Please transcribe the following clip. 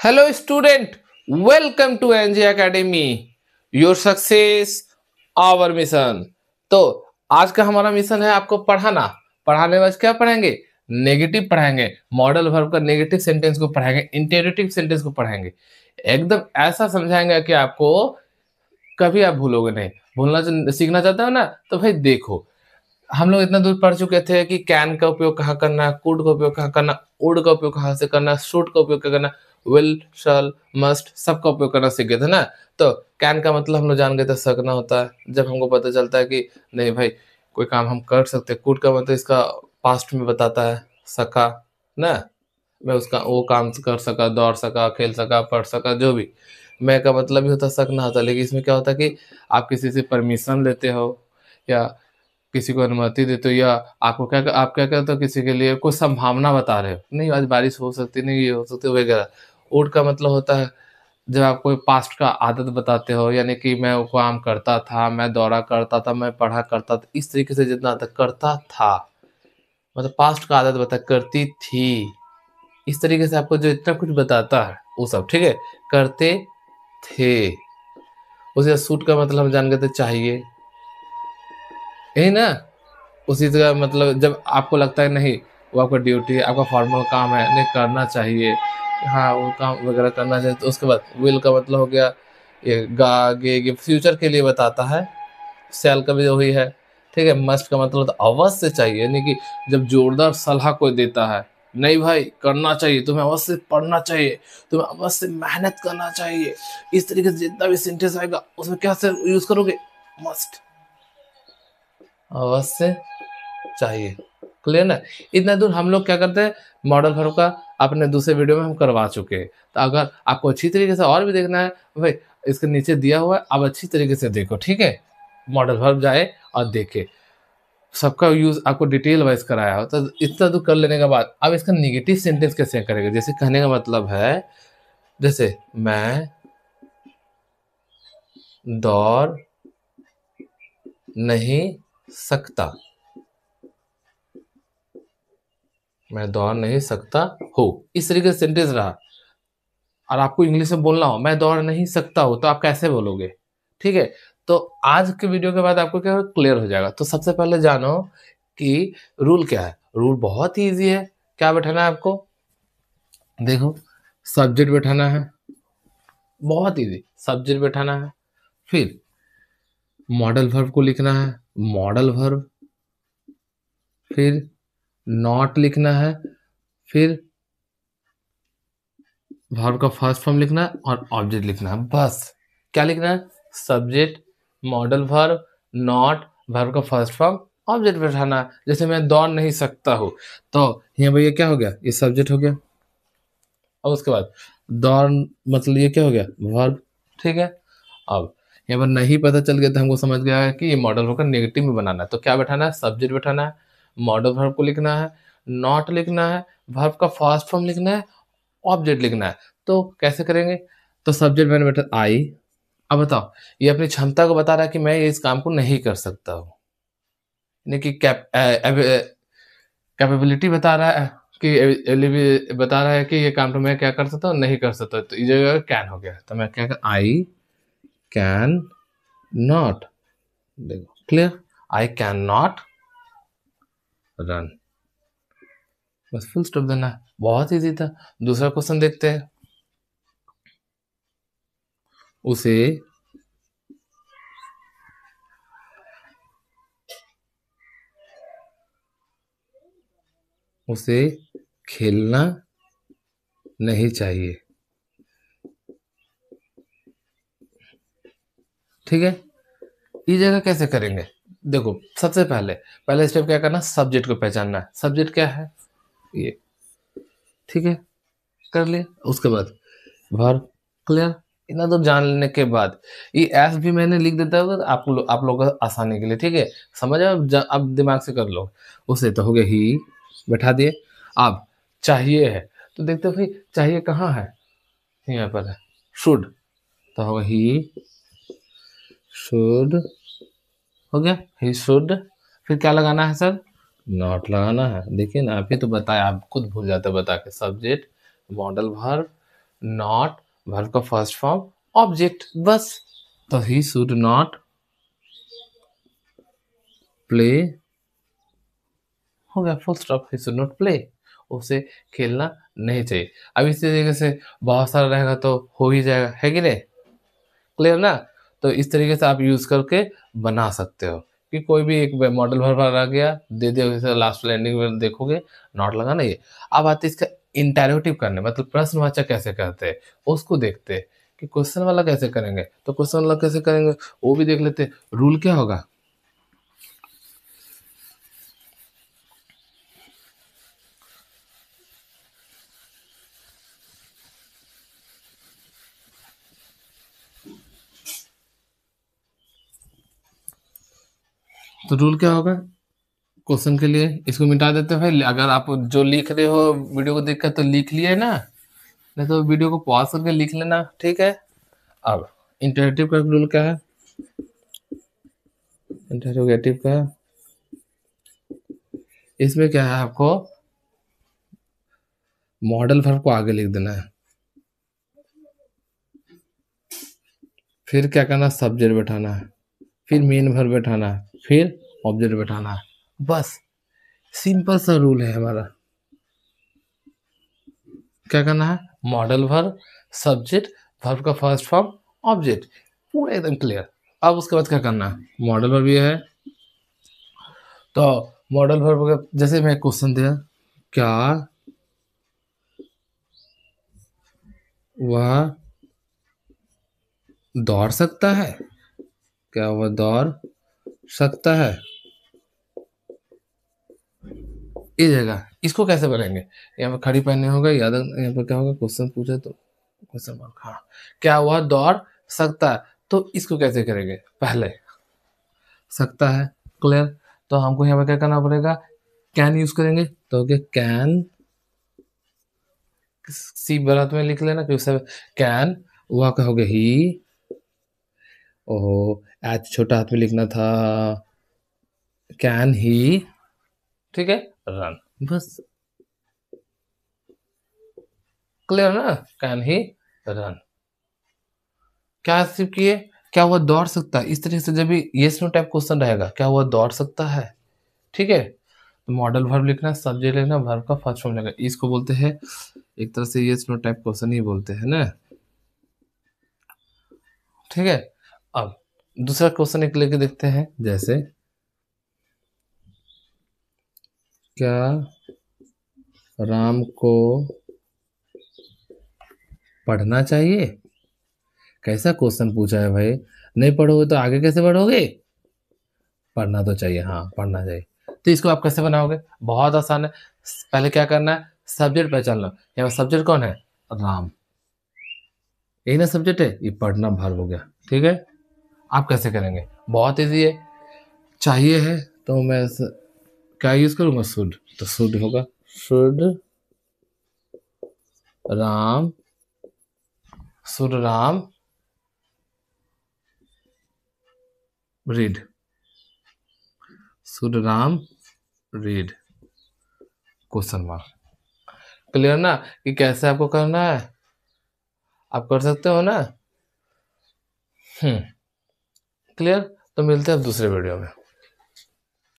Hello student, welcome to NJ academy. Your success our mission. तो आज का हमारा मिशन है आपको पढ़ाना। पढ़ाने में आज क्या पढ़ाएंगे? नेगेटिव पढ़ाएंगे, मॉडल वर्ब का नेगेटिव सेंटेंस को पढ़ाएंगे, इंटेरोगेटिव सेंटेंस को पढ़ाएंगे। एकदम ऐसा समझाएंगे कि आपको कभी आप भूलोगे नहीं। भूलना सीखना चाहते हो ना, तो भाई देखो, हम लोग इतना दूर पढ़ चुके थे कि कैन का उपयोग कहाँ करना, कुड का उपयोग कहाँ करना, वुड का उपयोग कहाँ से करना, शुड का उपयोग क्या करना, विल, शैल, मस्ट, सबका उपयोग करना सीख गए थे ना। तो कैन का मतलब हम लोग जान गए थे सकना होता है। जब हमको पता चलता है कि नहीं भाई कोई काम हम कर सकते, कुड का मतलब इसका पास्ट में बताता है, सका ना, मैं उसका वो काम कर सका, दौड़ सका, खेल सका, पढ़ सका, जो भी। मैं का मतलब ही होता सकना होता, लेकिन इसमें क्या होता है कि आप किसी से परमिशन लेते हो या किसी को अनुमति देते हो, या आप क्या कहते हो, किसी के लिए कोई संभावना बता रहे हो, नहीं आज बारिश हो सकती, नहीं ये हो सकती वगैरह। वुड का मतलब होता है जब आप कोई पास्ट का आदत बताते हो, यानी कि मैं वो काम करता था, मैं दौड़ा करता था, मैं पढ़ा करता था, इस तरीके से जितना तक करता था मतलब पास्ट का आदत बता, करती थी, इस तरीके से आपको जो इतना कुछ बताता है वो सब ठीक है, करते थे। उसे सूट का मतलब हम जान गए थे चाहिए, यही ना। उसी तरह मतलब जब आपको लगता है नहीं वो आपका ड्यूटी है, आपका फॉर्मल काम है, नहीं करना चाहिए, हाँ वो काम वगैरह करना चाहिए, तो उसके बाद विल का मतलब हो गया ये गे फ्यूचर के लिए बताता है। सेल का भी वही है, ठीक है। मस्ट का मतलब तो अवश्य चाहिए, यानी कि जब जोरदार सलाह कोई देता है, नहीं भाई करना चाहिए, तुम्हें अवश्य पढ़ना चाहिए, तुम्हें अवश्य मेहनत करना चाहिए, इस तरीके से जितना भी सेंटेंस आएगा उसमें क्या से यूज करोगे? मस्ट, अवश्य चाहिए। क्लियर ना? इतना दूर हम लोग क्या करते हैं, मॉडल वर्ब का अपने दूसरे वीडियो में हम करवा चुके हैं। तो अगर आपको अच्छी तरीके से और भी देखना है भाई, इसके नीचे दिया हुआ है, आप अच्छी तरीके से देखो, ठीक है। मॉडल वर्ब जाए और देखे, सबका यूज आपको डिटेल वाइज कराया हो। तो इतना दूर कर लेने के बाद अब इसका निगेटिव सेंटेंस कैसे करेंगे? जैसे कहने का मतलब है, जैसे मैं दौड़ नहीं सकता, मैं दौड़ नहीं सकता हूँ, इस तरीके से सेंटेंस रहा, और आपको इंग्लिश में बोलना हो मैं दौड़ नहीं सकता हूँ, तो आप कैसे बोलोगे? ठीक है। तो आज के वीडियो के बाद आपको क्या क्लियर हो जाएगा। तो सबसे पहले जानो कि रूल क्या है। रूल बहुत ही ईजी है। क्या बैठाना है आपको? देखो, सब्जेक्ट बैठाना है, बहुत इजी। सब्जेक्ट बैठाना है, फिर मॉडल वर्ब को लिखना है, मॉडल वर्ब, फिर नॉट लिखना है, फिर वर्ब का फर्स्ट फॉर्म लिखना है और ऑब्जेक्ट लिखना है। बस क्या लिखना है? Subject, modal verb, not, verb का फर्स्ट फॉर्म, ऑब्जेक्ट बैठाना है। जैसे मैं दौड़ नहीं सकता हूँ, तो यहाँ भैया क्या हो गया, ये सब्जेक्ट हो गया, और उसके बाद दौड़ मतलब ये क्या हो गया, वर्ब, ठीक है। अब यहाँ पर नहीं पता चल गया तो हमको समझ गया है कि ये मॉडल वर्ब का नेगेटिव में बनाना है, तो क्या बैठाना है? सब्जेक्ट बैठाना है, मॉडल वर्ब को लिखना है, नॉट लिखना है, वर्ब का फर्स्ट फॉर्म लिखना है, ऑब्जेक्ट लिखना है। तो कैसे करेंगे? तो सब्जेक्ट मैंने बैठा आई। अब बताओ, ये अपनी क्षमता को बता रहा है कि मैं इस काम को नहीं कर सकता हूँ, यानी कि कैपेबिलिटी बता रहा है कि बता रहा है कि ये काम तो मैं क्या कर सकता हूँ, नहीं कर सकता। तो इस जगह कैन हो गया, तो मैं क्या कर, आई कैन नॉट। देखो clear, I can not run, बस फुल स्टॉप देना है। बहुत इजी था। दूसरा क्वेश्चन देखते हैं। उसे उसे खेलना नहीं चाहिए, ठीक है। इस जगह कैसे करेंगे? देखो, सबसे पहले पहले स्टेप क्या करना, सब्जेक्ट को पहचानना है। सब्जेक्ट क्या है? ये, ठीक है, कर लिया। उसके बाद वर्ब, क्लियर। इतना तो जान लेने के बाद ये एस भी मैंने लिख देता हूँ आप लोगों को आसानी के लिए, ठीक है। समझ आओ, अब दिमाग से कर लो। उसे तो हो गया ही, बैठा दिए। अब चाहिए है, तो देखते हो भाई चाहिए कहाँ है, यहाँ पर है, शुड, तो होगा ही शुड, हो गया ही शुड। फिर क्या लगाना है सर? नॉट लगाना है। देखिए ना, आप ही तो बताया, आप खुद भूल जाते बता के। Subject, modal verb, not verb का फर्स्ट फॉर्म ऑब्जेक्ट, बस। तो ही शुड नॉट प्ले, हो गया, full stop. He should not play, उसे खेलना नहीं चाहिए। अब इस तरीके से बहुत सारा रहेगा तो हो ही जाएगा, है कि नहीं? क्लियर ना? तो इस तरीके से आप यूज करके बना सकते हो कि कोई भी एक मॉडल भर आ गया, दे दिया, जैसे लास्ट लैंडिंग में देखोगे नॉट लगा नहीं है। अब आते इसका इंटरोगेटिव करने, मतलब प्रश्नवाचक कैसे करते हैं उसको देखते हैं कि क्वेश्चन वाला कैसे करेंगे। तो क्वेश्चन वाला कैसे करेंगे वो भी देख लेते हैं। रूल क्या होगा? तो रूल क्या होगा क्वेश्चन के लिए? इसको मिटा देते हैं भाई। अगर आप जो लिख रहे हो वीडियो को देखकर तो लिख लिए ना, नहीं तो वीडियो को पॉज करके लिख लेना, ठीक है? अब इंटरेक्टिव का रूल क्या है? इंटरोगेटिव का इसमें क्या है, आपको मॉडल वर्ब को आगे लिख देना है, फिर क्या करना, सब्जेक्ट बैठाना है, फिर मेन वर्ब बैठाना है, फिर ऑब्जेक्ट बैठाना है, बस। सिंपल सा रूल है हमारा। क्या करना है? मॉडल वर्ब, सब्जेक्ट, वर्ब का फर्स्ट फॉर्म, ऑब्जेक्ट, पूरा एकदम क्लियर। अब उसके बाद क्या करना है? मॉडल वर्ब ये है, तो मॉडल वर्ब का जैसे मैं क्वेश्चन दिया, क्या वह दौड़ सकता है? क्या वह दौड़ सकता है? इस जगह इसको कैसे बनाएंगे? यहाँ पे खड़ी पहनने होगा, याद यहाँ पर क्या होगा, क्वेश्चन पूछे तो क्वेश्चन मार्क, हाँ। क्या वह दौड़ सकता है, तो इसको कैसे करेंगे? पहले सकता है, क्लियर। तो हमको यहाँ पे क्या करना पड़ेगा? कैन यूज करेंगे, तो कैन, सी बरात में लिख लेना कि उससे कैन, वह कहोगे ही, ओहो एच छोटा हाथ में लिखना था, कैन ही, ठीक है, रन, बस। क्लियर ना? Can he run. क्या सिर्फ किए? क्या वह दौड़ सकता है? इस तरह से जब भी यस नो टाइप क्वेश्चन रहेगा, क्या वह दौड़ सकता है, ठीक है, तो मॉडल वर्ब लिखना, सब्जेक्ट लिखना, वर्ब का फर्स्ट फॉर्म लिखना, इसको बोलते हैं एक तरह से यस नो टाइप क्वेश्चन ही बोलते हैं ना, ठीक है। अब दूसरा क्वेश्चन एक लेके देखते हैं, जैसे क्या राम को पढ़ना चाहिए? कैसा क्वेश्चन पूछा है भाई? नहीं पढ़ोगे तो आगे कैसे बढ़ोगे? पढ़ना तो चाहिए, हाँ पढ़ना चाहिए। तो इसको आप कैसे बनाओगे? बहुत आसान है। पहले क्या करना है? सब्जेक्ट पहचान लो। यहाँ सब्जेक्ट कौन है? राम, यही ना सब्जेक्ट है, ये पढ़ना भार हो गया, ठीक है। आप कैसे करेंगे? बहुत इजी है। चाहिए है तो मैं क्या यूज करूंगा? शुड, तो शुड होगा, should Ram, should Ram read, should Ram read, question mark. Clear ना कि कैसे आपको करना है? आप कर सकते हो ना? क्लियर। तो मिलते हैं अब दूसरे वीडियो में।